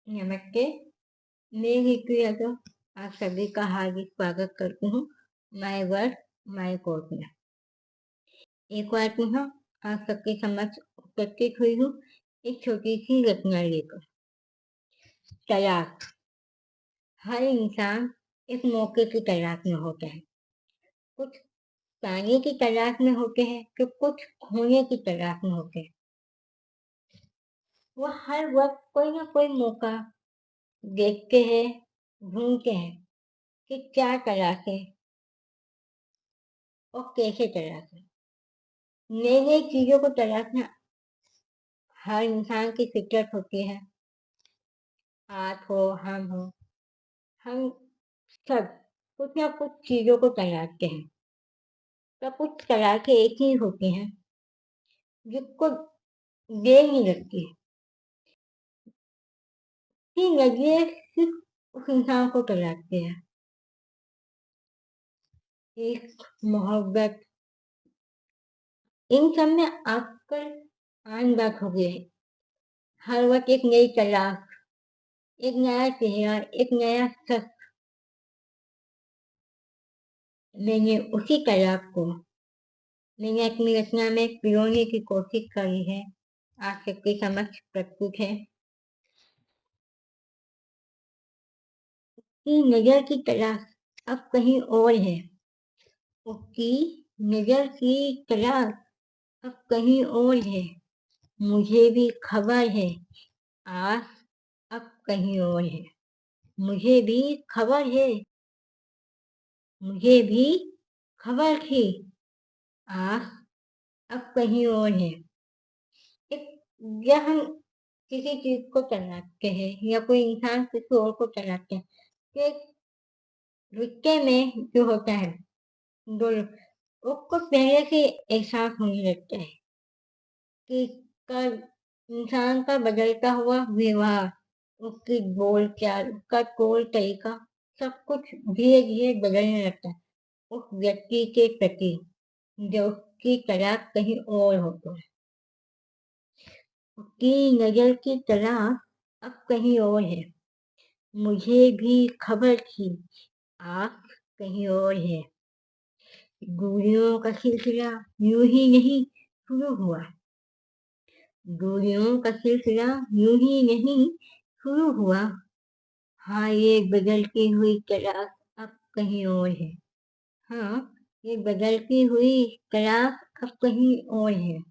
नमस्ते, मैं ऋतु यादव आप सभी का हार्दिक स्वागत करती हूँ माय वर्ड माय कोर्ट में। एक बार पुनः आप सबके समक्ष उपस्थित हुई हूँ एक छोटी सी रचना लेकर। तलाश। हर इंसान एक मौके की तलाश में होता है। कुछ पाने की तलाश में होते हैं तो कुछ खोने की तलाश में होते हैं। वो हर वक्त कोई ना कोई मौका देखते हैं, ढूंढते हैं कि क्या तलाशें और कैसे तलाशें। नई नई चीजों को तलाशना हर इंसान की फितरत होती है। आप हो, हम सब कुछ ना कुछ चीजों को तलाशते हैं। तो कुछ तलाशें ऐसी होती हैं जिसको देर नहीं लगती कि नजरें सिर्फ उस इंसान को तलाशते हैं। एक मोहब्बत, इन सब में आजकल आम बात हो गई है। हर वक्त एक नई तलाश, एक नया चेहरा, एक नया शख्स। मैंने उसी तलाश को मैंने अपनी रचना में पिरोने की कोशिश करी है, आप सबके समक्ष प्रस्तुत है। कि नजर की तलाश अब कहीं और है, उसकी नजर की तलाश अब कहीं और है। मुझे भी खबर है, आस अब कहीं और है। मुझे भी खबर है, मुझे भी खबर थी, आस अब कहीं और है। जब हम किसी चीज को तलाशते हैं या कोई इंसान किसी और को तलाशते हैं तो एक रिश्ते में जो होता है दो लोग उसको पहले से एहसास होने लगता है कि का इंसान का बदलता हुआ व्यवहार, उसकी बोलचाल, उसका तौर तरीका सब कुछ धीरे धीरे बदलने लगता है उस व्यक्ति के प्रति जो उसकी तलाश कहीं और होता है। उसकी नजर की तलाश अब कहीं और है। मुझे भी खबर थी, आप कहीं और है। दूरियों का सिलसिला यूं ही नहीं शुरू हुआ, दूरियों का सिलसिला यूं ही नहीं शुरू हुआ। हाँ, ये बदलती हुई तलाश अब कहीं और है। हाँ, ये बदलती हुई तलाश अब कहीं और है।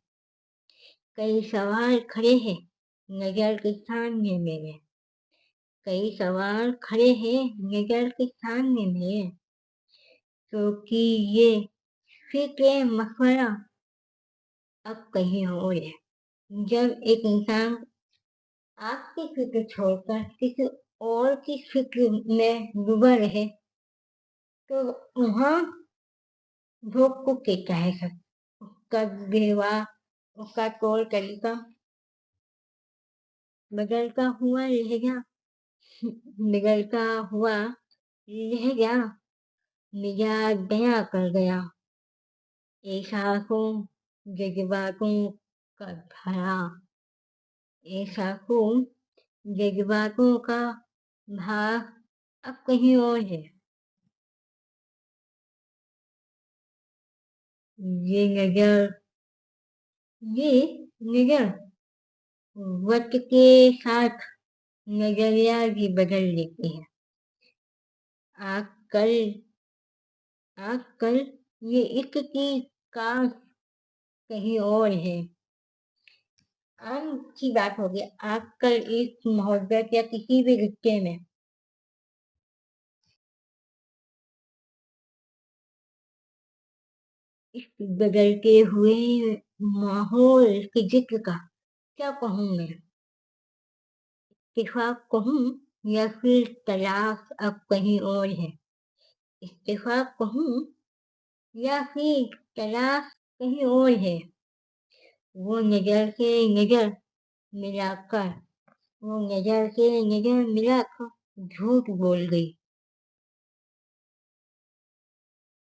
कई सवाल खड़े हैं नजर के सामने मेरे, कई सवाल खड़े हैं नजर के सामने मेरे, क्योंकि ये फिक्र मशवरा अब कहीं और है। जब एक इंसान आपकी फिक्र छोड़कर किसी और की फिक्र में डूबा रहे तो वहाँ वो को कहता है सब उसका व्यवहार, उसका तौर तरीका बदलता हुआ रहेगा, बिगड़ता हुआ रहेगा। मिजाज बयां कर गया, एहसासों जज्बातों का भरा, एहसासों जज्बातों का भाव अब कहीं और है। ये नजर ये नजर वक्त के साथ नजरिया भी बदल लेती है। आजकल आजकल ये इश्क की काश कहीं और है। आम की बात हो गई आजकल इस मोहब्बत या किसी भी रिश्ते में इस बदलते हुए माहौल के जिक्र का क्या कहूँ मैं, इत्तेफाक कहूँ या फिर तलाश अब कहीं और है। इत्तेफाक कहूँ या फिर तलाश कहीं और है। वो नजर से नजर मिलाकर वो नजर से नजर मिलाकर झूठ बोल गई,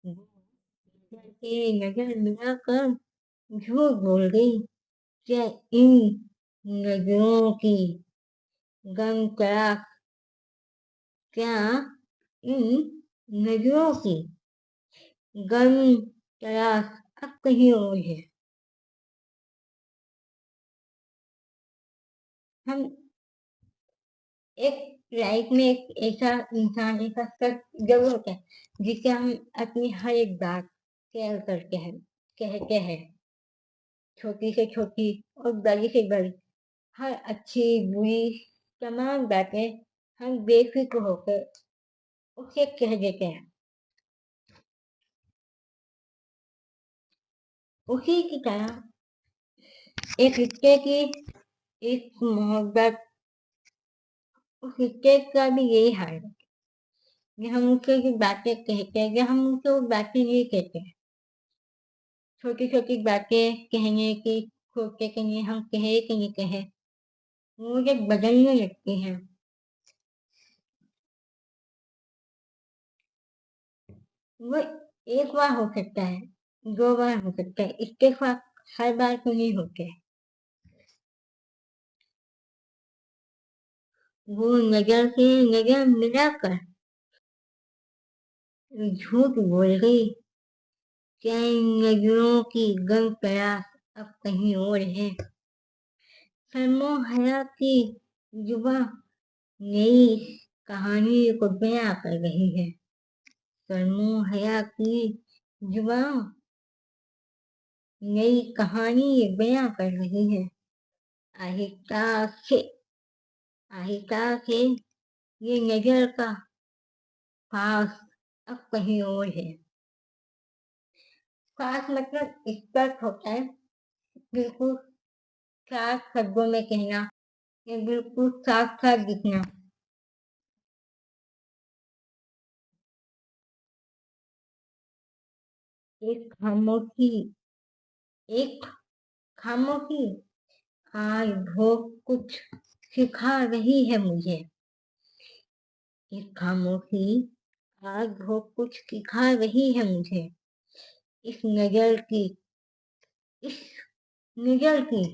नजर से नजर मिलाकर झूठ बोल गई। क्या इन नजरों की गम तलाश क्या इन नजरों की गम तलाश अब कहीं और है। हम एक लाइफ में एक ऐसा इंसान, ऐसा शख्स जरूर होता है जिससे हम अपनी हर एक बात शेयर करते हैं, कहते हैं, छोटी से छोटी और बड़ी से बड़ी, हर अच्छी बुरी तमाम बातें हम बेफिक्र होकर उसे कह देते हैं। उसी की तरह एक रिश्ते की एक मोहब्बत, उस रिश्ते का भी यही हाल है कि हम उससे जो बातें कहते हैं या हम उनसे वो बातें नहीं कहते हैं, छोटी छोटी बातें कहने की सोचते कि नहीं हम कहे कि नहीं कहे, वो जब बदलने लगती हैं, वो एक बार हो सकता है, दो बार हो सकता है, इसके साथ हर बार तो नहीं होते। वो नजर से नजर मिलाकर झूठ बोल गई, क्या इन नजरों की गम तलाश अब कहीं और है। सलमो हया की जुबा नई कहानी को बयां कर रही है। सलमो हया की जुबा नई कहानी बयां कर रही है। आहिस्ता से आहिस्ता से ये नजर का पास अब कहीं और है। पास मतलब स्पष्ट होता है, बिल्कुल साफ शब्दों में कहना या बिल्कुल साफ साफ दिखना। एक खामोशी एक खामोशी आज भोग कुछ सिखा रही है मुझे। एक खामोशी आज भोग कुछ सिखा रही है मुझे। इस नजर की इस नजर की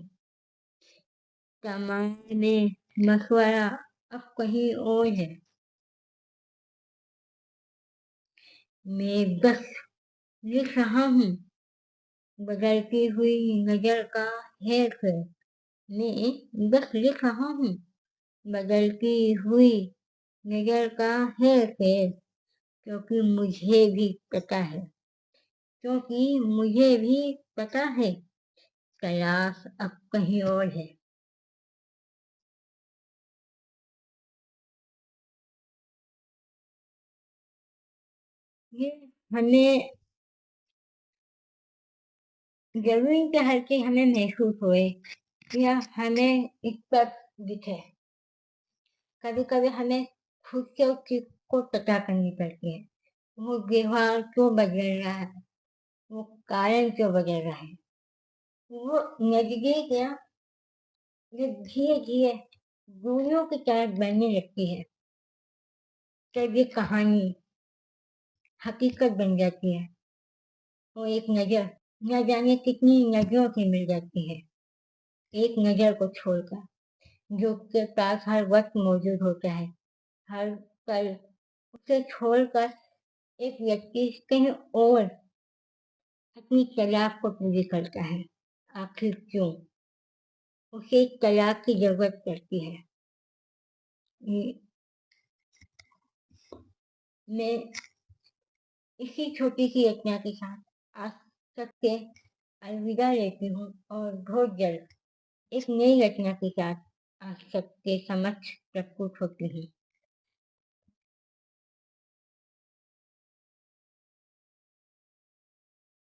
तमाने मशवरा अब कहीं और है। मैं बस लिख रहा हूँ बदलती हुई नजर का हेर फेर। मैं बस लिख रहा हूँ बदलती हुई नजर का हेर फेर, क्योंकि मुझे भी पता है क्योंकि मुझे भी पता है तलाश अब कहीं और है। ये हमें जरूरी क्या है कि हमें महसूस होए या हमें इस पर दिखे। कभी कभी हमें खुद से उस चीज को पता करनी पड़ती है, वो व्यवहार क्यों बदल रहा है, वो कारण क्यों बदल रहा है, वो नजदीक या जो धीरे धीरे दूरियों की तरफ बनने लगती है, तब ये कहानी हकीकत बन जाती है। वो एक नजर न जाने कितनी नजरों से मिल जाती है, एक नजर को छोड़कर जो उसके पास हर वक्त मौजूद होता है, हर पल उसे छोड़कर एक व्यक्ति कहीं और अपनी तलाक को पूरी करता है। आखिर क्यों उसे तलाक की जरूरत पड़ती है। ये- मैं इसी छोटी सी रचना के साथ आज तक से अलविदा लेती हूँ और बहुत जल्द एक नई रचना के साथ आप सबके समक्ष प्रस्तुत होती हूँ।